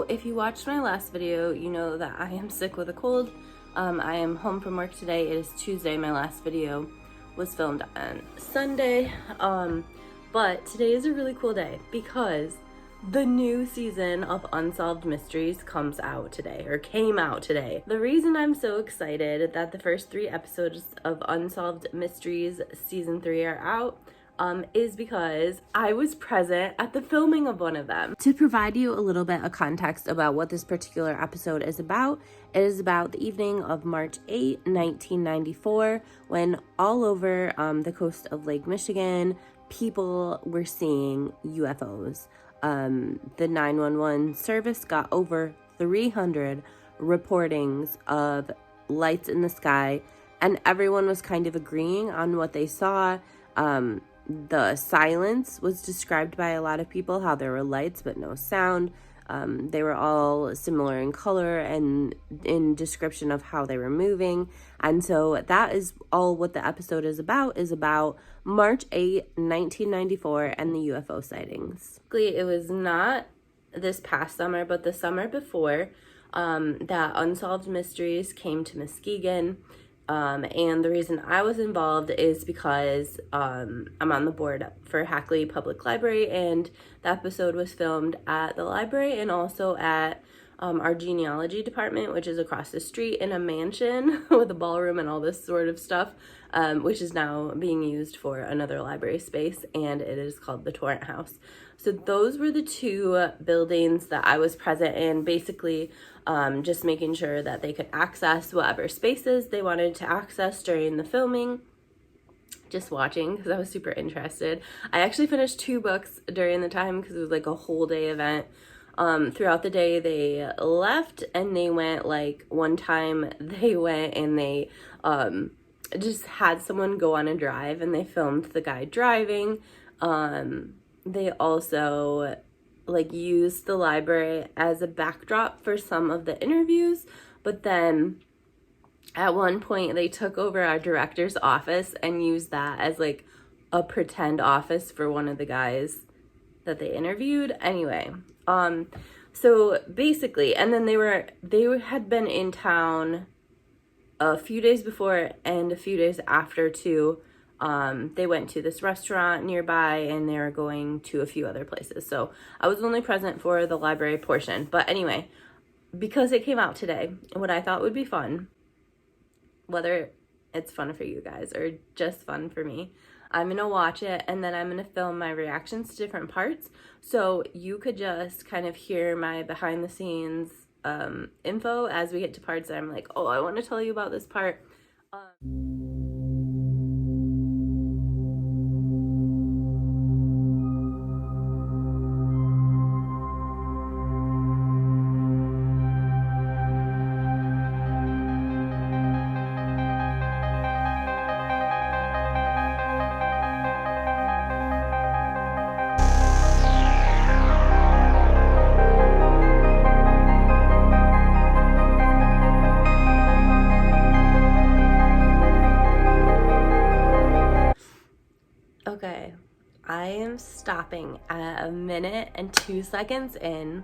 if you watched my last video, you know that I am sick with a cold. I am home from work today. It is Tuesday. My last video was filmed on Sunday. But today is a really cool day because the new season of Unsolved Mysteries comes out today, or came out today. The reason I'm so excited that the first 3 episodes of Unsolved Mysteries season 3 are out is because I was present at the filming of one of them. To provide you a little bit of context about what this particular episode is about, it is about the evening of March 8, 1994, when all over the coast of Lake Michigan, people were seeing UFOs. The 911 service got over 300 reportings of lights in the sky, and everyone was kind of agreeing on what they saw. The silence was described by a lot of people, how there were lights but no sound. They were all similar in color and in description of how they were moving. And so that is all what the episode is about March 8, 1994 and the UFO sightings. It was not this past summer, but the summer before that Unsolved Mysteries came to Muskegon. And the reason I was involved is because I'm on the board for Hackley Public Library, and the episode was filmed at the library and also at our genealogy department, which is across the street in a mansion with a ballroom and all this sort of stuff, which is now being used for another library space, and it is called the Torrent House. So those were the 2 buildings that I was present in, basically just making sure that they could access whatever spaces they wanted to access during the filming. Just watching because I was super interested. I actually finished 2 books during the time because it was like a whole day event. Throughout the day they left and they went, like one time they went and they just had someone go on a drive and they filmed the guy driving. They also like used the library as a backdrop for some of the interviews, but then at one point they took over our director's office and used that as like a pretend office for one of the guys that they interviewed. Anyway, so basically, and then they had been in town a few days before and a few days after too. They went to this restaurant nearby and they were going to a few other places. So I was only present for the library portion. But anyway, because it came out today, what I thought would be fun, whether it's fun for you guys or just fun for me, I'm going to watch it and then I'm going to film my reactions to different parts. So you could just kind of hear my behind the scenes info as we get to parts that I'm like, oh, I want to tell you about this part. Okay, I am stopping at 1 minute and 2 seconds in.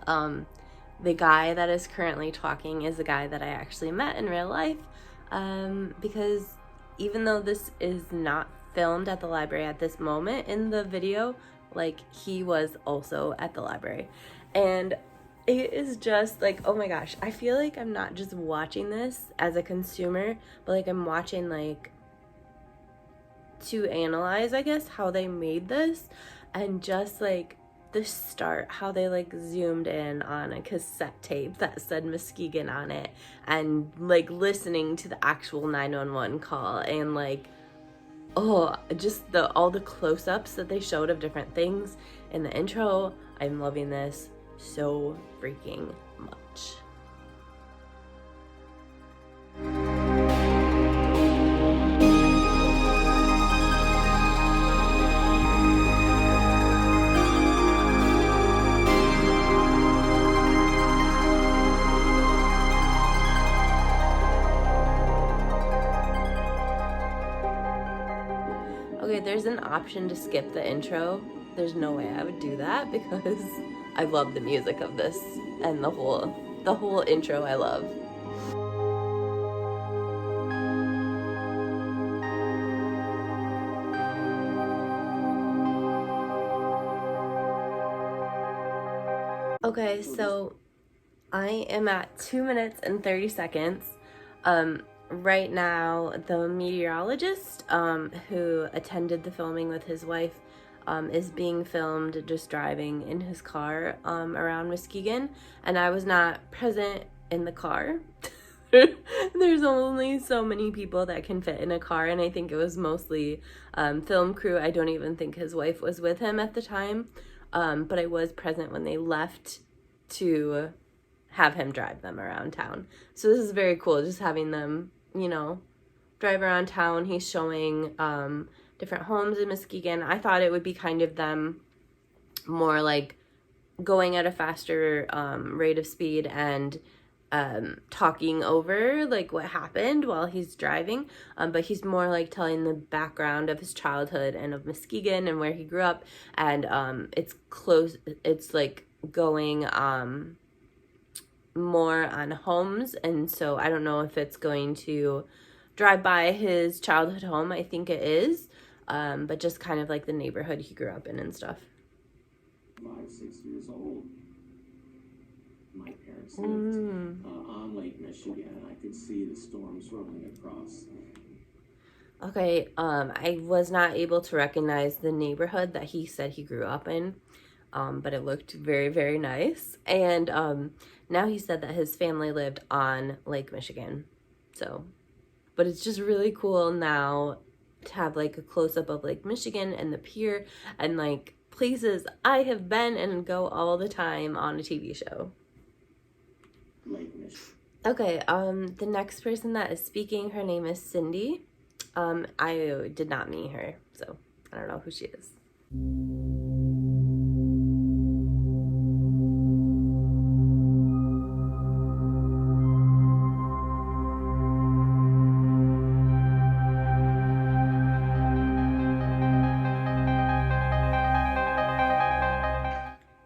The guy that is currently talking is a guy that I actually met in real life, because even though this is not filmed at the library at this moment in the video, like he was also at the library. And it is just like, oh my gosh, I feel like I'm not just watching this as a consumer, but like I'm watching like to analyze, I guess, how they made this, and just like the start, how they like zoomed in on a cassette tape that said Muskegon on it, and like listening to the actual 911 call, and like, oh, just all the close-ups that they showed of different things in the intro. I'm loving this so freaking much. Okay, there's an option to skip the intro. There's no way I would do that because I love the music of this, and the whole intro I love. Okay, so I am at 2 minutes and 30 seconds. Right now, the meteorologist who attended the filming with his wife is being filmed just driving in his car around Muskegon, and I was not present in the car. There's only so many people that can fit in a car, and I think it was mostly film crew. I don't even think his wife was with him at the time, but I was present when they left to have him drive them around town. So this is very cool, just having them, you know, drive around town. He's showing different homes in Muskegon. I thought it would be kind of them more like going at a faster rate of speed and talking over like what happened while he's driving, but he's more like telling the background of his childhood and of Muskegon and where he grew up, and it's like going more on homes, and so I don't know if it's going to drive by his childhood home. I think it is, but just kind of like the neighborhood he grew up in and stuff. 5-6 years old. My parents lived on Lake Michigan, and I could see the storms rolling across. Okay, I was not able to recognize the neighborhood that he said he grew up in, but it looked very, very nice. And now he said that his family lived on Lake Michigan. So, but it's just really cool now to have like a close-up of Lake Michigan and the pier and like places I have been and go all the time on a TV show. Lake Michigan. Okay, the next person that is speaking, her name is Cindy. I did not meet her, so I don't know who she is.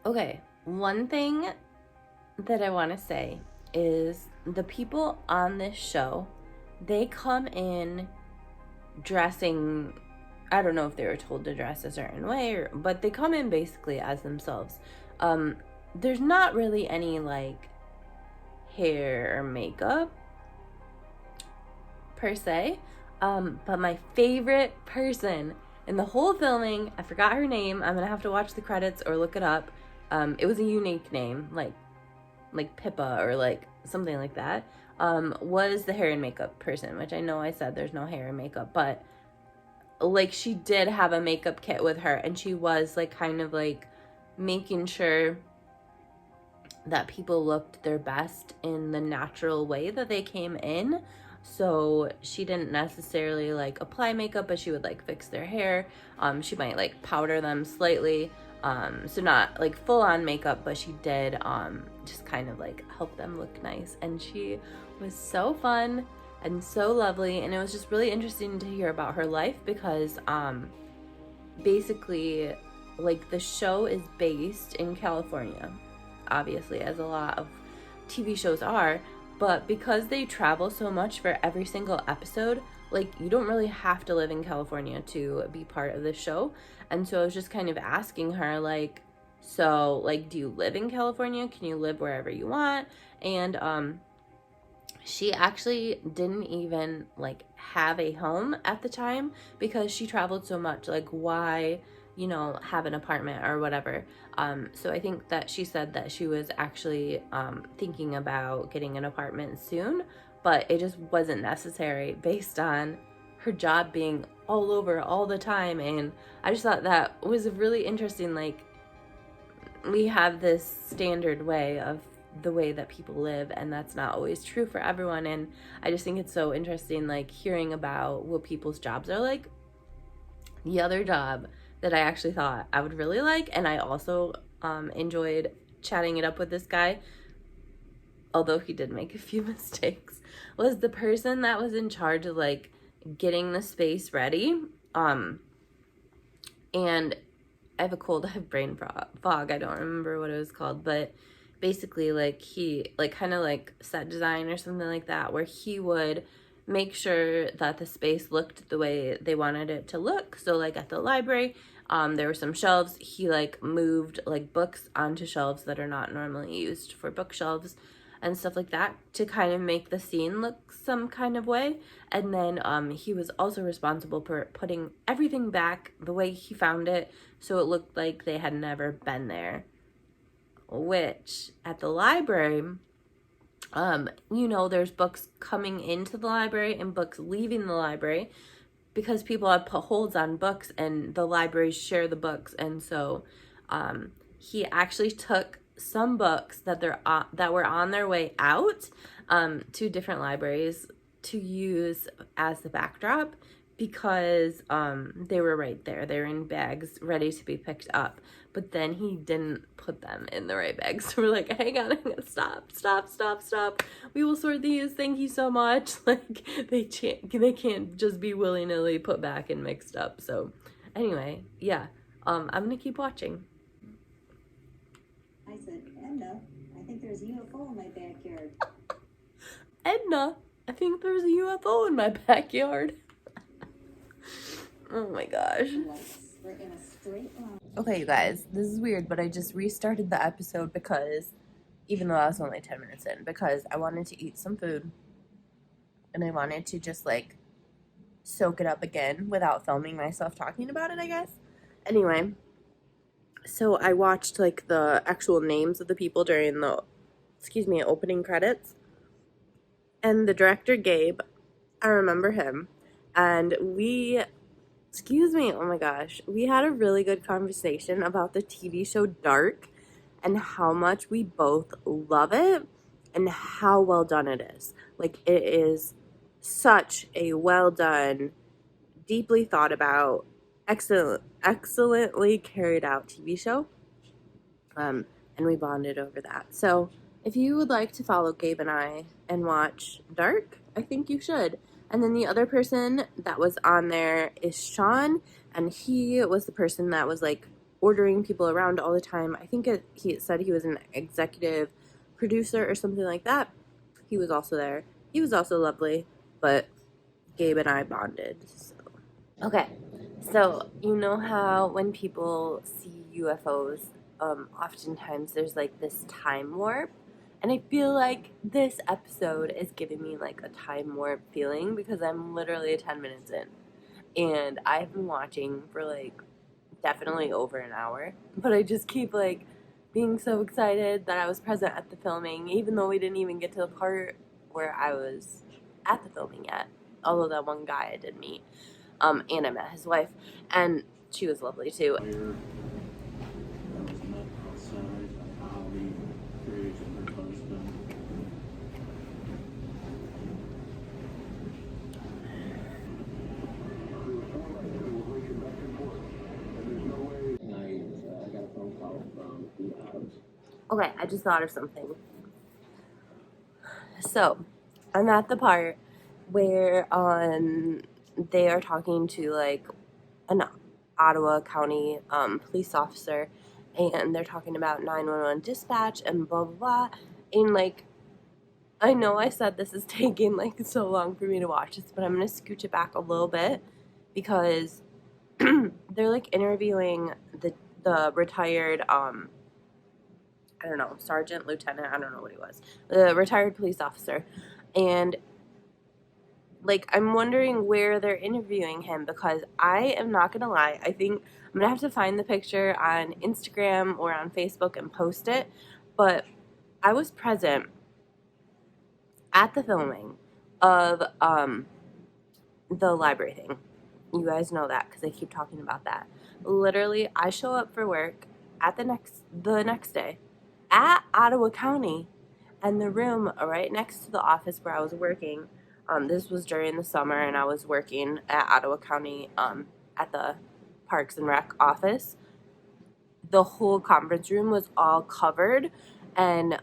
Okay, one thing that I want to say is the people on this show, they come in dressing, I don't know if they were told to dress a certain way, but they come in basically as themselves. There's not really any like hair or makeup per se, but my favorite person in the whole filming, I forgot her name, I'm gonna have to watch the credits or look it up. It was a unique name, like Pippa or like something like that, was the hair and makeup person, which I know I said there's no hair and makeup, but like she did have a makeup kit with her, and she was like kind of like making sure that people looked their best in the natural way that they came in. So she didn't necessarily like apply makeup, but she would like fix their hair. She might like powder them slightly. So not like full on makeup, but she did just kind of like help them look nice. And she was so fun and so lovely, and it was just really interesting to hear about her life because basically like the show is based in California, obviously, as a lot of TV shows are, but because they travel so much for every single episode, like you don't really have to live in California to be part of the show. And so I was just kind of asking her like, so like, do you live in California? Can you live wherever you want? And she actually didn't even like have a home at the time because she traveled so much. Like, why, you know, have an apartment or whatever. So I think that she said that she was actually thinking about getting an apartment soon, but it just wasn't necessary based on her job being all over all the time. And I just thought that was really interesting. Like, we have this standard way of the way that people live, and that's not always true for everyone. And I just think it's so interesting, like hearing about what people's jobs are like. The other job that I actually thought I would really like, and I also enjoyed chatting it up with this guy, although he did make a few mistakes, was the person that was in charge of like getting the space ready. And I have a cold, I have brain fog, I don't remember what it was called, but basically, like, he, like, kind of like set design or something like that, where he would make sure that the space looked the way they wanted it to look. So, like, at the library, there were some shelves. He, like, moved, like, books onto shelves that are not normally used for bookshelves and stuff like that to kind of make the scene look some kind of way. And then he was also responsible for putting everything back the way he found it, so it looked like they had never been there. Which, at the library, you know, there's books coming into the library and books leaving the library because people have put holds on books and the libraries share the books. And so he actually took some books that were on their way out to different libraries to use as the backdrop, because they were right there. They were in bags ready to be picked up. But then he didn't put them in the right bags. So we're like, hang on, stop. We will sort these. Thank you so much. Like, they can't just be willy-nilly put back and mixed up. So anyway, yeah, I'm gonna keep watching. I said, Edna, I think there's a UFO in my backyard. Edna, I think there's a UFO in my backyard. Oh my gosh. We're in a straight line. Okay, you guys, this is weird, but I just restarted the episode because, even though I was only 10 minutes in, because I wanted to eat some food and I wanted to just, like, soak it up again without filming myself talking about it, I guess. Anyway, so I watched, like, the actual names of the people during the, opening credits. And the director, Gabe, I remember him. And oh my gosh, we had a really good conversation about the TV show Dark and how much we both love it and how well done it is. Like, it is such a well done, deeply thought about, excellently carried out TV show. And we bonded over that. So if you would like to follow Gabe and I and watch Dark, I think you should. And then the other person that was on there is Sean, and he was the person that was, like, ordering people around all the time. I think he said he was an executive producer or something like that. He was also there. He was also lovely, but Gabe and I bonded. So. Okay, so you know how when people see UFOs, oftentimes there's, like, this time warp? And I feel like this episode is giving me, like, a time warp feeling because I'm literally 10 minutes in. And I've been watching for, like, definitely over an hour. But I just keep, like, being so excited that I was present at the filming, even though we didn't even get to the part where I was at the filming yet. Although that one guy I did meet. And I met his wife. And she was lovely, too. Okay, I just thought of something. So, I'm at the part where they are talking to, like, an Ottawa County police officer, and they're talking about 911 dispatch and blah blah blah. And, like, I know I said this is taking, like, so long for me to watch this, but I'm gonna scooch it back a little bit because they're, like, interviewing the retired I don't know, sergeant, lieutenant, I don't know what he was, the retired police officer. And, like, I'm wondering where they're interviewing him, because I am not going to lie, I think I'm going to have to find the picture on Instagram or on Facebook and post it, but I was present at the filming of the library thing. You guys know that because I keep talking about that. Literally, I show up for work at the next day at Ottawa County, and the room right next to the office where I was working, this was during the summer, and I was working at Ottawa County at the Parks and Rec office. The whole conference room was all covered, and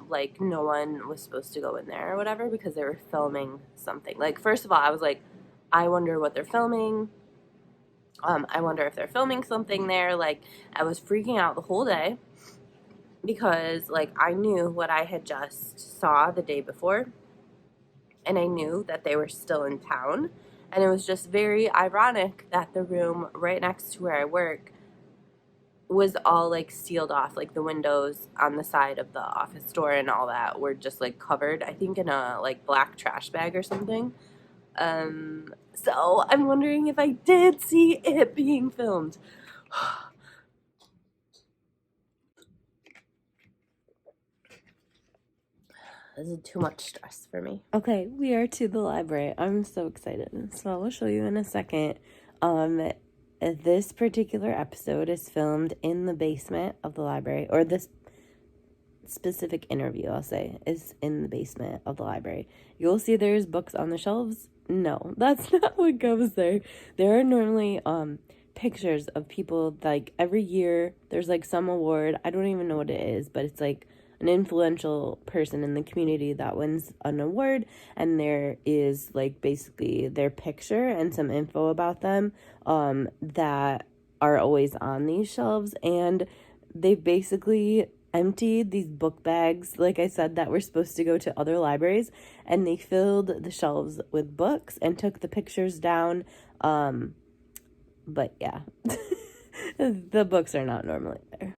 like, no one was supposed to go in there or whatever because they were filming something. Like, first of all, I was like, I wonder what they're filming. I wonder if they're filming something there. Like, I was freaking out the whole day because, like, I knew what I had just saw the day before, and I knew that they were still in town, and it was just very ironic that the room right next to where I work was all, like, sealed off. Like, the windows on the side of the office door and all that were just, like, covered, I think, in a, like, black trash bag or something. So I'm wondering if I did see it being filmed. This is too much stress for me. Okay, we are to the library. I'm so excited. So I will show you in a second. This particular episode is filmed in the basement of the library, or this specific interview, I'll say, is in the basement of the library. You'll see there's books on the shelves. No, that's not what goes there. There are normally pictures of people, like, every year there's like some award. I don't even know what it is, but it's like an influential person in the community that wins an award, and there is, like, basically their picture and some info about them that are always on these shelves. And they basically emptied these book bags, like I said, that were supposed to go to other libraries, and they filled the shelves with books and took the pictures down. But yeah, the books are not normally there.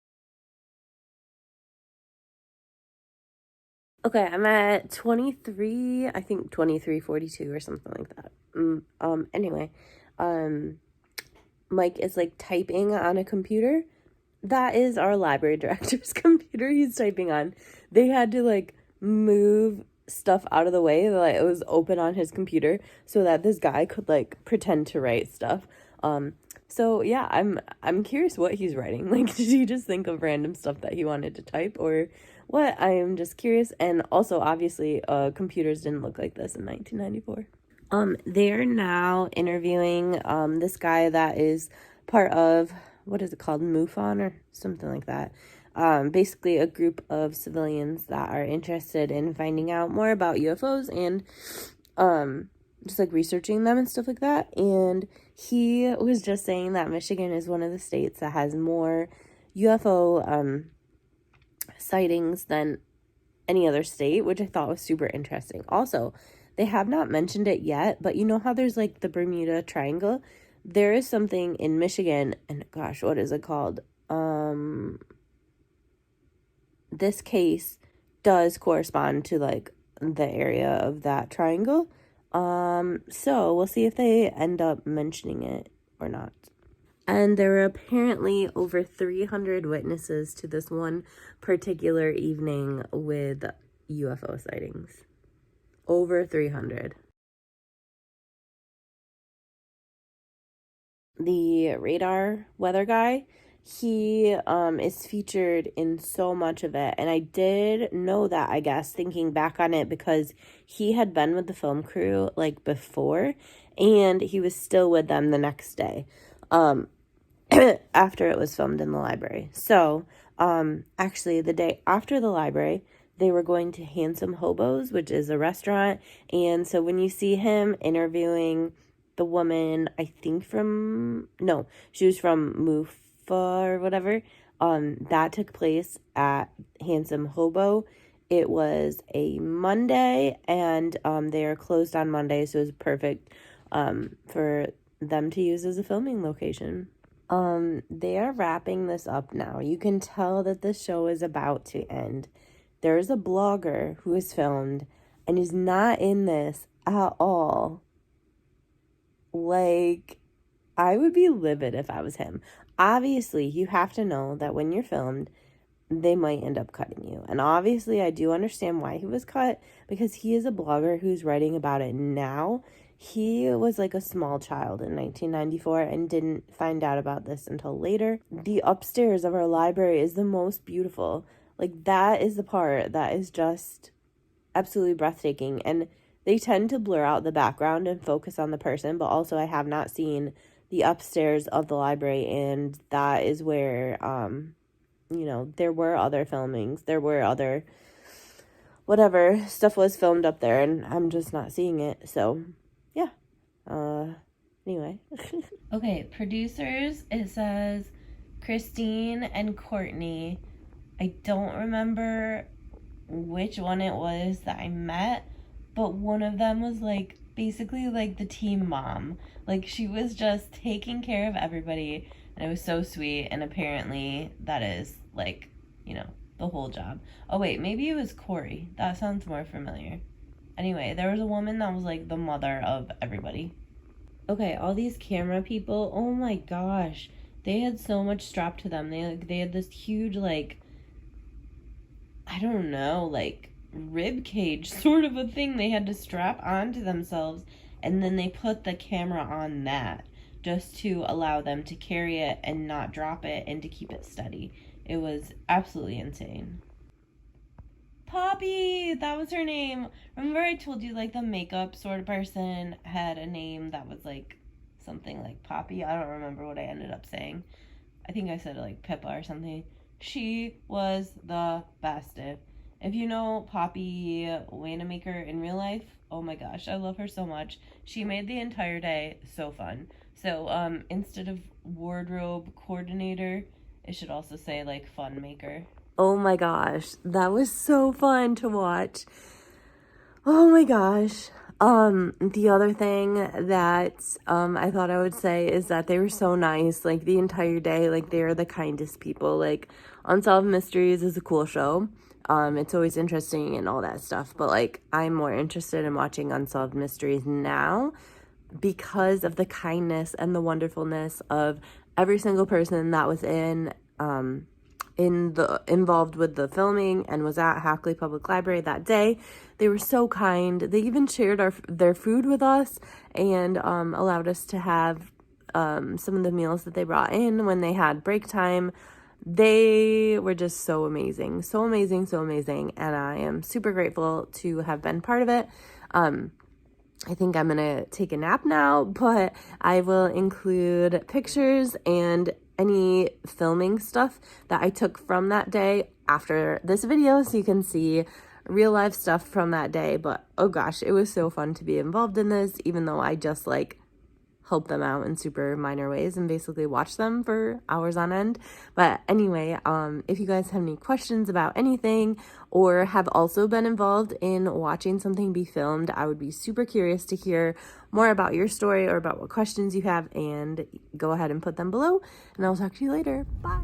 Okay, I'm at 23, I think 23:42 or something like that. Anyway, Mike is, like, typing on a computer. That is our library director's computer he's typing on. They had to, like, move stuff out of the way that, like, it was open on his computer so that this guy could, like, pretend to write stuff. So yeah, I'm curious what he's writing. Like, did he just think of random stuff that he wanted to type, or what? I am just curious. And also, obviously, computers didn't look like this in 1994. They're now interviewing this guy that is part of, what is it called, MUFON or something like that. Basically a group of civilians that are interested in finding out more about UFOs and just, like, researching them and stuff like that. And he was just saying that Michigan is one of the states that has more UFO sightings than any other state, which I thought was super interesting. Also, they have not mentioned it yet, but you know how there's, like, the Bermuda Triangle? There is something in Michigan, and gosh, what is it called? This case does correspond to, like, the area of that triangle. So we'll see if they end up mentioning it or not. And there were apparently over 300 witnesses to this one particular evening with UFO sightings. Over 300. The radar weather guy, he is featured in so much of it, and I did know that, I guess, thinking back on it, because he had been with the film crew, like, before, and he was still with them the next day after it was filmed in the library. So actually, the day after the library, they were going to Handsome Hobos, which is a restaurant. And so when you see him interviewing the woman, I think she was from Mufa or whatever, that took place at Handsome Hobo. It was a Monday, and they are closed on Monday, so it was perfect for them to use as a filming location. They are wrapping this up now. You can tell that the show is about to end. There's a blogger who is filmed and is not in this at all. Like, I would be livid if I was him. Obviously, you have to know that when you're filmed, they might end up cutting you. And obviously, I do understand why he was cut, because he is a blogger who's writing about it now. He was, like, a small child in 1994 and didn't find out about this until later. The upstairs of our library is the most beautiful. Like, that is the part that is just absolutely breathtaking. And they tend to blur out the background and focus on the person, but also I have not seen the upstairs of the library, and that is where, there were other filmings. There were other, whatever, stuff was filmed up there, and I'm just not seeing it. So, yeah. Anyway. Okay, producers, it says Christine and Courtney. I don't remember which one it was that I met, but one of them was like basically like the team mom. Like she was just taking care of everybody, and it was so sweet. And apparently that is like, you know, the whole job. Oh wait, maybe it was Corey. That sounds more familiar. Anyway, there was a woman that was like the mother of everybody. Okay, all these camera people, oh my gosh, they had so much strapped to them. They had this huge, like, I don't know, like rib cage sort of a thing they had to strap onto themselves, and then they put the camera on that just to allow them to carry it and not drop it and to keep it steady. It was absolutely insane. Poppy, that was her name. Remember I told you like the makeup sort of person had a name that was like something like Poppy? I don't remember what I ended up saying. I think I said like Pippa or something. She was the best. If you know Poppy Wanamaker in real life, oh my gosh, I love her so much. She made the entire day so fun. So instead of wardrobe coordinator, it should also say like fun maker. Oh my gosh, that was so fun to watch. Oh my gosh. The other thing that I thought I would say is that they were so nice, like the entire day. Like they're the kindest people. Like Unsolved Mysteries is a cool show. It's always interesting and all that stuff, but like I'm more interested in watching Unsolved Mysteries now because of the kindness and the wonderfulness of every single person that was involved with the filming and was at Hackley Public Library that day. They were so kind. They even shared their food with us and allowed us to have some of the meals that they brought in when they had break time. They were just so amazing, so amazing, so amazing, and I am super grateful to have been part of it. I think I'm gonna take a nap now, but I will include pictures and any filming stuff that I took from that day after this video, so you can see real life stuff from that day. But oh gosh, it was so fun to be involved in this, even though I just like help them out in super minor ways and basically watch them for hours on end. But anyway, if you guys have any questions about anything or have also been involved in watching something be filmed, I would be super curious to hear more about your story or about what questions you have, and go ahead and put them below, and I'll talk to you later. Bye.